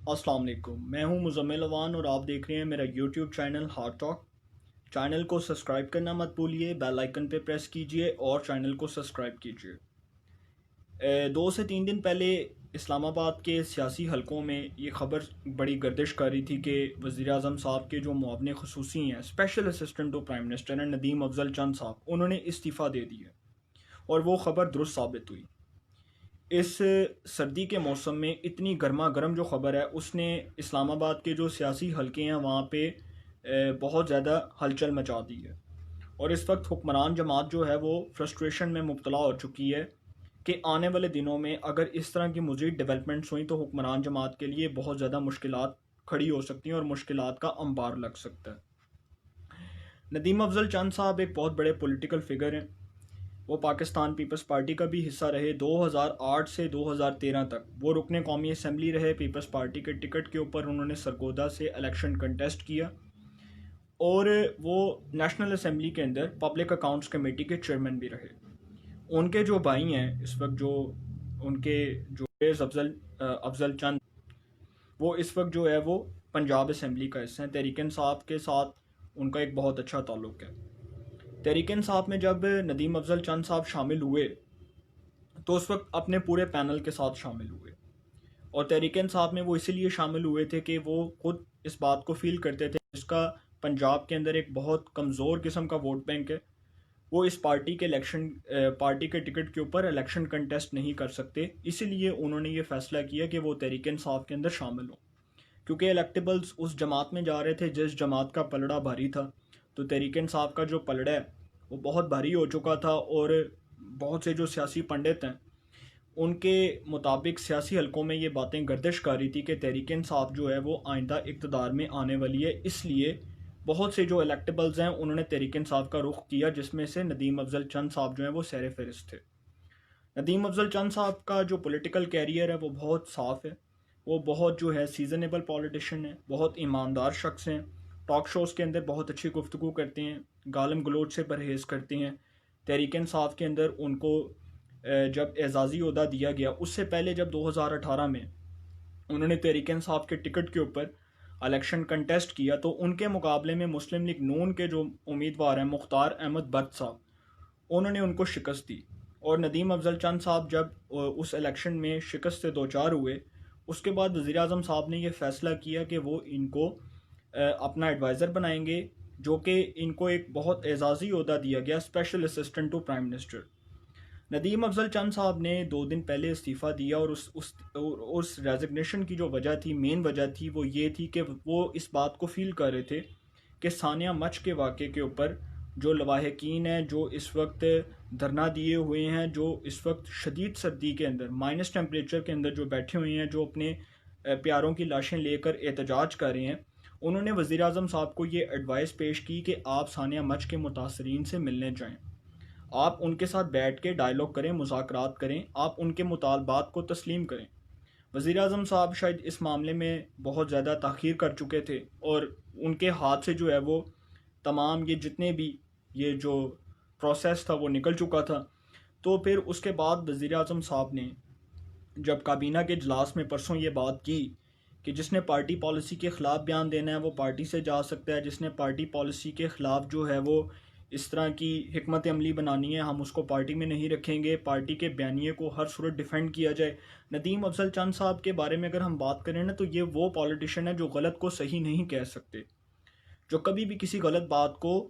अस्सलाम वालेकुम। मैं हूं मुज़म्मिल अवान और आप देख रहे हैं मेरा YouTube channel heart talk. Channel को सब्सक्राइब करना मत भूलिए, बेल आइकन पे प्रेस कीजिए और चैनल को सब्सक्राइब कीजिए। 2 से 3 दिन पहले इस्लामाबाद के सियासी हलकों में ये ख़बर बड़ी गर्दिश कर रही थी कि वज़ीर आज़म साहब के जो मुआवने ख़ुसूसी हैं, special assistant to prime minister हैं, नदीम अफजल चंद साहब, उन्होंने इस्तीफ़ा दे दिया और वो ख़बर दुरुस्त साबित हुई। इस सर्दी के मौसम में इतनी गर्मा गर्म जो ख़बर है उसने इस्लामाबाद के जो सियासी हलके हैं वहाँ पे बहुत ज़्यादा हलचल मचा दी है। और इस वक्त हुक्मरान जमात जो है वो फ्रस्ट्रेशन में मुब्तला हो चुकी है कि आने वाले दिनों में अगर इस तरह की मज़ीद डेवलपमेंट्स हुई तो हुक्मरान जमात के लिए बहुत ज़्यादा मुश्किलात खड़ी हो सकती हैं और मुश्किलात का अंबार लग सकता है। नदीम अफजल चंद साहब एक बहुत बड़े पॉलिटिकल फिगर हैं। वो पाकिस्तान पीपल्स पार्टी का भी हिस्सा रहे। 2008 से 2013 तक वो रुकने कौमी असम्बली रहे। पीपल्स पार्टी के टिकट के ऊपर उन्होंने सरगोदा से इलेक्शन कंटेस्ट किया और वो नेशनल असम्बली के अंदर पब्लिक अकाउंट्स कमेटी के चेयरमैन भी रहे। उनके जो भाई हैं इस वक्त जो उनके जो अफजल अफजल चंद, वो इस वक्त जो है वो पंजाब असम्बली का हिस्सा हैं। तहरीक इंसाफ के साथ उनका एक बहुत अच्छा ताल्लुक़ है। तहरीक इंसाफ में जब नदीम अफजल चंद साहब शामिल हुए तो उस वक्त अपने पूरे पैनल के साथ शामिल हुए और तहरीक इंसाफ में वो इसीलिए शामिल हुए थे कि वो खुद इस बात को फील करते थे जिसका पंजाब के अंदर एक बहुत कमज़ोर किस्म का वोट बैंक है, वो इस पार्टी के टिकट के ऊपर इलेक्शन कंटेस्ट नहीं कर सकते। इसीलिए उन्होंने ये फैसला किया कि वो तहरीक इंसाफ के अंदर शामिल हों, क्योंकि इलेक्टेबल्स उस जमात में जा रहे थे जिस जमात का पलड़ा भारी था। तो तहरीक इंसाफ का जो पलड़ा है वो बहुत भारी हो चुका था और बहुत से जो सियासी पंडित हैं उनके मुताबिक सियासी हलकों में ये बातें गर्दिश कर रही थी कि तहरीक इंसाफ जो है वो आइंदा इक़्तिदार में आने वाली है। इसलिए बहुत से जो इलेक्टेबल्स हैं उन्होंने तहरीक इंसाफ का रुख किया, जिसमें से नदीम अफजल चंद साहब जो हैं वो सैर फहरिस्त थे। नदीम अफजल चंद साहब का जो पॉलिटिकल कैरियर है वो बहुत साफ़ है। वो बहुत जो है सीजनेबल पॉलिटिशियन है, बहुत ईमानदार शख्स हैं। टॉक शोज़ के अंदर बहुत अच्छी गुफ्तगू करते हैं, गालम गलोच से परहेज़ करते हैं। तहरीक इंसाफ के अंदर उनको जब एजाज़ी ओहदा दिया गया, उससे पहले जब 2018 में उन्होंने तहरीक इंसाफ के टिकट के ऊपर इलेक्शन कंटेस्ट किया तो उनके मुकाबले में मुस्लिम लीग नून के जो उम्मीदवार हैं मुख्तार अहमद बट साहब, उन्होंने उनको शिकस्त दी। और नदीम अफजल चंद साहब जब उस इलेक्शन में शिकस्त से दो चार हुए, उसके बाद वज़ीर आज़म साहब ने यह फ़ैसला किया कि वो इनको अपना एडवाइज़र बनाएंगे, जो कि इनको एक बहुत एजाज़ी ओहदा दिया गया, special assistant to prime minister. Nadeem Afzal Chand साहब ने 2 दिन पहले इस्तीफ़ा दिया और उस रेजिग्नेशन की जो वजह थी, मेन वजह थी, वो ये थी कि वो इस बात को फ़ील कर रहे थे कि सानिया मच के वाक़े के ऊपर जो लवाहकीन हैं, जो इस वक्त धरना दिए हुए हैं, जो इस वक्त शदीद सर्दी के अंदर माइनस टेम्परेचर के अंदर जो बैठे हुए हैं, जो अपने प्यारों की लाशें लेकर एहतजाज कर रहे हैं, उन्होंने वज़ीर आज़म साहब को ये एडवाइस पेश की कि आप सानिया मच के मुतासरीन से मिलने जाएँ, आप उनके साथ बैठ के डायलॉग करें, मुज़ाकरात करें, आप उनके मुतालबात को तस्लीम करें। वज़ीर आज़म साहब शायद इस मामले में बहुत ज़्यादा ताख़ीर कर चुके थे और उनके हाथ से जो है वो तमाम ये जितने भी ये जो प्रोसेस था वो निकल चुका था। तो फिर उसके बाद वज़ीर आज़म साहब ने जब काबीना के इजलास में परसों ये बात की कि जिसने पार्टी पॉलिसी के ख़िलाफ़ बयान देना है वो पार्टी से जा सकता है, जिसने पार्टी पॉलिसी के ख़िलाफ़ जो है वो इस तरह की हिकमत अमली बनानी है, हम उसको पार्टी में नहीं रखेंगे, पार्टी के बयानिए को हर सूरत डिफेंड किया जाए। नदीम अफजल चंद साहब के बारे में अगर हम बात करें ना, तो ये वो पॉलिटिशियन है जो गलत को सही नहीं कह सकते, जो कभी भी किसी गलत बात को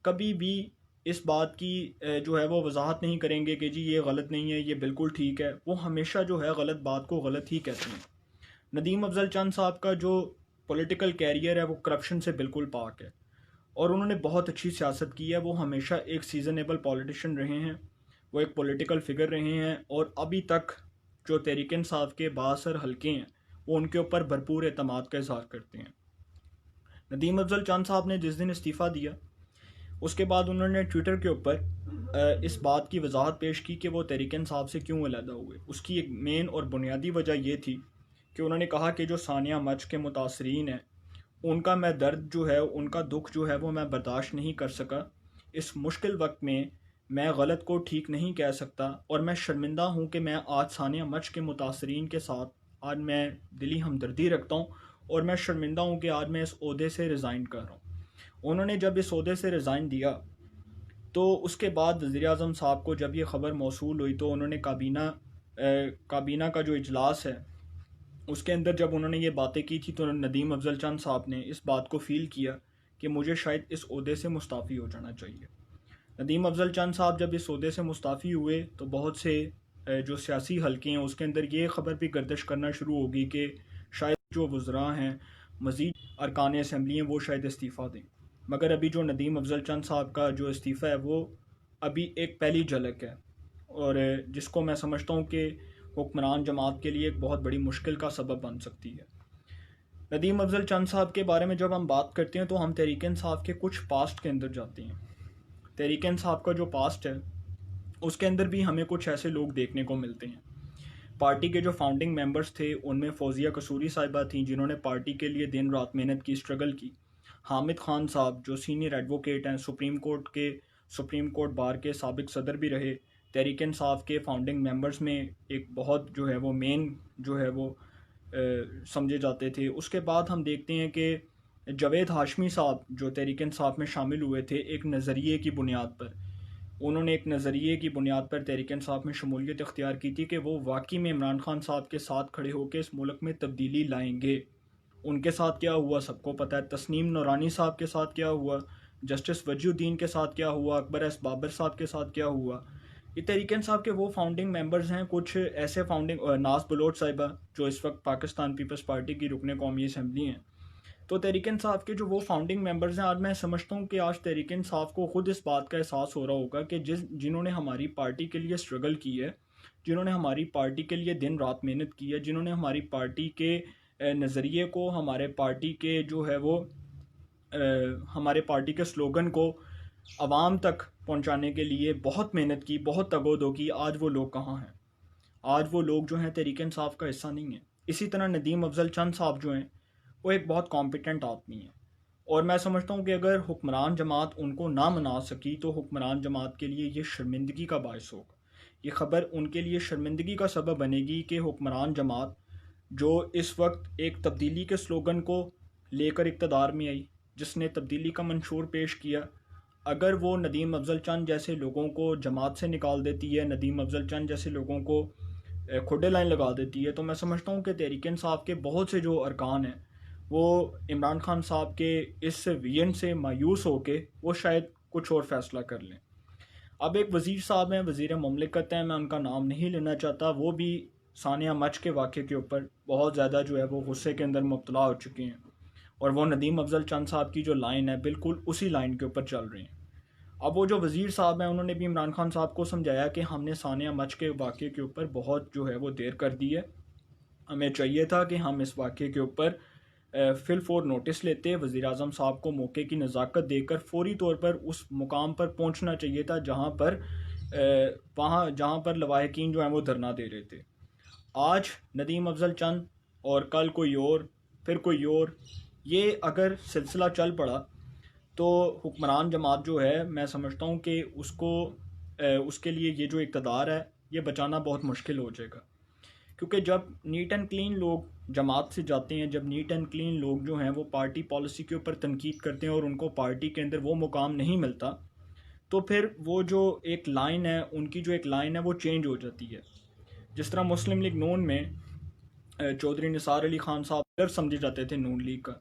कभी भी इस बात की जो है वो वजाहत नहीं करेंगे कि जी ये गलत नहीं है, ये बिल्कुल ठीक है। वो हमेशा जो है गलत बात को गलत ही कहते हैं। नदीम अफजल चंद साहब का जो पॉलिटिकल कैरियर है वो करप्शन से बिल्कुल पाक है और उन्होंने बहुत अच्छी सियासत की है। वो हमेशा एक सीजनेबल पॉलिटिशियन रहे हैं, वो एक पॉलिटिकल फिगर रहे हैं और अभी तक जो तहरीक इंसाफ के बासर हल्के हैं वो उनके ऊपर भरपूर एतमाद का इजहार करते हैं। नदीम अफजल चंद साहब ने जिस दिन इस्तीफ़ा दिया उसके बाद उन्होंने ट्विटर के ऊपर इस बात की वजाहत पेश की कि वो तहरीक इंसाफ से क्यों अलहदा हुए। उसकी एक मेन और बुनियादी वजह ये थी कि उन्होंने कहा कि जो सानिया मच के मुतासरीन हैं उनका मैं दर्द जो है, उनका दुख जो है वो मैं बर्दाश्त नहीं कर सका। इस मुश्किल वक्त में मैं गलत को ठीक नहीं कह सकता और मैं शर्मिंदा हूँ कि मैं आज सानिया मच के मुतासरीन के साथ आज मैं दिली हमदर्दी रखता हूँ और मैं शर्मिंदा हूँ कि आज मैं इस ओहदे से रिज़ाइन कर रहा हूँ। उन्होंने जब इस ओहदे से रिज़ाइन दिया तो उसके बाद वज़ीर-ए-आज़म साहब को जब ये ख़बर मौसूल हुई तो उन्होंने काबीना का जो इजलास है उसके अंदर जब उन्होंने ये बातें की थी तो नदीम अफजल चंद साहब ने इस बात को फ़ील किया कि मुझे शायद इस ओहदे से मुस्ताफ़ी हो जाना चाहिए। नदीम अफजल चंद साहब जब इस ओहदे से मुस्ताफ़ी हुए तो बहुत से जो सियासी हलके हैं उसके अंदर ये ख़बर भी गर्दिश करना शुरू होगी कि शायद जो वज़रा हैं मज़ीद अरकान असम्बली हैं वो शायद इस्तीफ़ा दें। मगर अभी जो नदीम अफजल चंद साहब का जो इस्तीफ़ा है वो अभी एक पहली झलक है और जिसको मैं समझता हूँ कि हुक्मरान जमात के लिए एक बहुत बड़ी मुश्किल का सबब बन सकती है। नदीम अफजल चंद साहब के बारे में जब हम बात करते हैं तो हम तहरीक इंसाफ के कुछ पास्ट के अंदर जाते हैं। तहरीक इंसाफ का जो पास्ट है उसके अंदर भी हमें कुछ ऐसे लोग देखने को मिलते हैं। पार्टी के जो फाउंडिंग मेंबर्स थे उनमें फौजिया कसूरी साहिबा थी जिन्होंने पार्टी के लिए दिन रात मेहनत की, स्ट्रगल की। हामिद खान साहब जो सीनियर एडवोकेट हैं, सुप्रीम कोर्ट बार के साबिक सदर भी रहे, तहरीक इंसाफ के फाउंडिंग मेंबर्स में एक बहुत जो है वो मेन जो है वो समझे जाते थे। उसके बाद हम देखते हैं कि जावेद हाशमी साहब जो तहरीक इंसाफ में शामिल हुए थे एक नज़रिए की बुनियाद पर, उन्होंने एक नज़रिए की बुनियाद पर तहरीक इंसाफ में शमूलियत इख्तियार की थी कि वो वाकई में इमरान खान साहब के साथ खड़े होकर इस मुल्क में तब्दीली लाएंगे। उनके साथ क्या हुआ सबको पता है। तस्नीम नूरानी साहब के साथ क्या हुआ, जस्टिस वजीउद्दीन के साथ क्या हुआ, अकबर एस बाबर साहब के साथ क्या हुआ। ये तहरीक इंसाफ के वो फाउंडिंग मेंबर्स हैं। कुछ ऐसे फाउंडिंग नाज बलोच साहिबा जो इस वक्त पाकिस्तान पीपल्स पार्टी की रुकने कौमी असम्बली हैं। तो तहरीक इंसाफ के जो वो फाउंडिंग मेंबर्स हैं, आज मैं समझता हूँ कि आज तहरीक इंसाफ को ख़ुद इस बात का एहसास हो रहा होगा कि जिन्होंने हमारी पार्टी के लिए स्ट्रगल की है, जिन्होंने हमारी पार्टी के लिए दिन रात मेहनत की है, जिन्होंने हमारी पार्टी के नज़रिए को, हमारे पार्टी के जो है वो हमारे पार्टी के स्लोगन को आवाम तक पहुंचाने के लिए बहुत मेहनत की, बहुत तगोदो की, आज वो लोग कहाँ हैं? आज वो लोग जो हैं तहरीक इंसाफ का हिस्सा नहीं है। इसी तरह नदीम अफजल चंद साहब जो हैं वो एक बहुत कॉम्पिटेंट आदमी है और मैं समझता हूँ कि अगर हुक्मरान जमात उनको ना मना सकी तो हुक्मरान जमात के लिए ये शर्मिंदगी का बायस होगा। ये ख़बर उनके लिए शर्मिंदगी का सबब बनेगी कि हुक्मरान जमात जो इस वक्त एक तब्दीली के स्लोगन को लेकर इक़्तिदार में आई, जिसने तब्दीली का मंशूर पेश किया, अगर वो नदीम अफजल चंद जैसे लोगों को जमात से निकाल देती है, नदीम अफजल चंद जैसे लोगों को खुडे लाइन लगा देती है, तो मैं समझता हूँ कि तहरीक इंसाफ के बहुत से जो अरकान हैं वो इमरान खान साहब के इस विजन से मायूस होके वो शायद कुछ और फ़ैसला कर लें। अब एक वज़ीर साहब हैं, वज़ीर ममलिकत हैं, मैं उनका नाम नहीं लेना चाहता, वो भी सानिया मच के वाक़े के ऊपर बहुत ज़्यादा जो है वो गुस्से के अंदर मुब्तला हो चुके हैं और वो नदीम अफजल चंद साहब की जो लाइन है बिल्कुल उसी लाइन के ऊपर चल रहे हैं। अब वो जो वज़ीर साहब हैं उन्होंने भी इमरान खान साहब को समझाया कि हमने सानिया मच के वाक़े के ऊपर बहुत जो है वो देर कर दी है, हमें चाहिए था कि हम इस वाक़े के ऊपर फिल फोर नोटिस लेते। वज़ीर-ए-आज़म साहब को मौके की नज़ाकत देकर फौरी तौर पर उस मुकाम पर पहुंचना चाहिए था जहां पर लवाहकीन जो हैं वो धरना दे रहे थे। आज नदीम अफजल चंद और कल कोई और, फिर कोई और, ये अगर सिलसिला चल पड़ा तो हुक्मरान जमात जो है मैं समझता हूँ कि उसके लिए ये जो इक़्तिदार है ये बचाना बहुत मुश्किल हो जाएगा। क्योंकि जब नीट एंड क्लीन लोग जमात से जाते हैं, जब नीट एंड क्लीन लोग जो हैं वो पार्टी पॉलिसी के ऊपर तनकीद करते हैं और उनको पार्टी के अंदर वो मुकाम नहीं मिलता, तो फिर वो जो एक लाइन है, उनकी जो एक लाइन है वो चेंज हो जाती है। जिस तरह मुस्लिम लीग नून में चौधरी निसार अली खान साहब समझे जाते थे नून लीग का,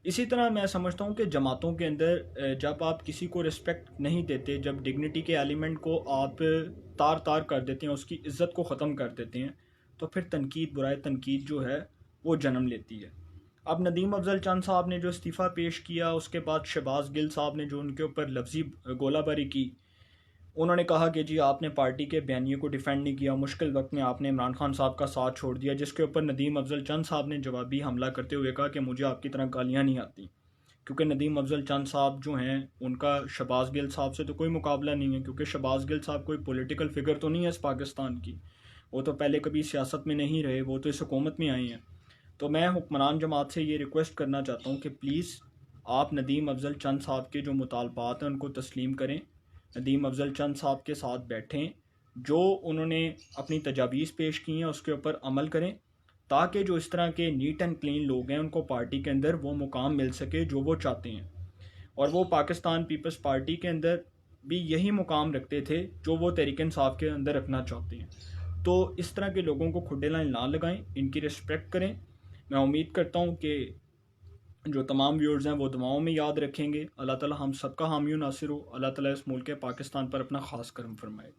इसी तरह मैं समझता हूँ कि जमातों के अंदर जब आप किसी को रिस्पेक्ट नहीं देते, जब डिग्निटी के एलिमेंट को आप तार तार कर देते हैं, उसकी इज़्ज़त को ख़त्म कर देते हैं, तो फिर तनकीद बुराए तनकीद जो है वो जन्म लेती है। अब नदीम अफजल चंद साहब ने जो इस्तीफ़ा पेश किया, उसके बाद शहबाज गिल साहब ने जो उनके ऊपर लफ्ज़ी गोलाबारी की, उन्होंने कहा कि जी आपने पार्टी के बयानिए को डिफेंड नहीं किया, मुश्किल वक्त में आपने इमरान खान साहब का साथ छोड़ दिया, जिसके ऊपर नदीम अफजल चंद साहब ने जवाबी हमला करते हुए कहा कि मुझे आपकी तरह गालियाँ नहीं आती। क्योंकि नदीम अफजल चंद साहब जो हैं उनका शहबाज गिल साहब से तो कोई मुकाबला नहीं है, क्योंकि शहबाज गिल साहब कोई पॉलिटिकल फ़िगर तो नहीं है इस पाकिस्तान की, वो तो पहले कभी सियासत में नहीं रहे, वो तो इस हुकूमत में आए हैं। तो मैं हुक्मरान जमात से ये रिक्वेस्ट करना चाहता हूँ कि प्लीज़ आप नदीम अफजल चंद साहब के जो मुतालबात हैं उनको तस्लीम करें, नदीम अफजल चंद साहब के साथ बैठें, जो उन्होंने अपनी तजावीज़ पेश की हैं उसके ऊपर अमल करें, ताकि जो इस तरह के नीट एंड क्लीन लोग हैं उनको पार्टी के अंदर वो मुकाम मिल सके जो वो चाहते हैं। और वो पाकिस्तान पीपल्स पार्टी के अंदर भी यही मुकाम रखते थे जो वो तहरीक इंसाफ के अंदर रखना चाहते हैं। तो इस तरह के लोगों को खुडे लाइन ना लगाएं, इनकी रिस्पेक्ट करें। मैं उम्मीद करता हूँ कि जो तमाम व्यूअर्स हैं वो दुआओं में याद रखेंगे। अल्लाह ताला हम सबका हामी नासिर हो। अल्लाह ताला इस मुल्क पाकिस्तान पर अपना ख़ास करम फरमाए।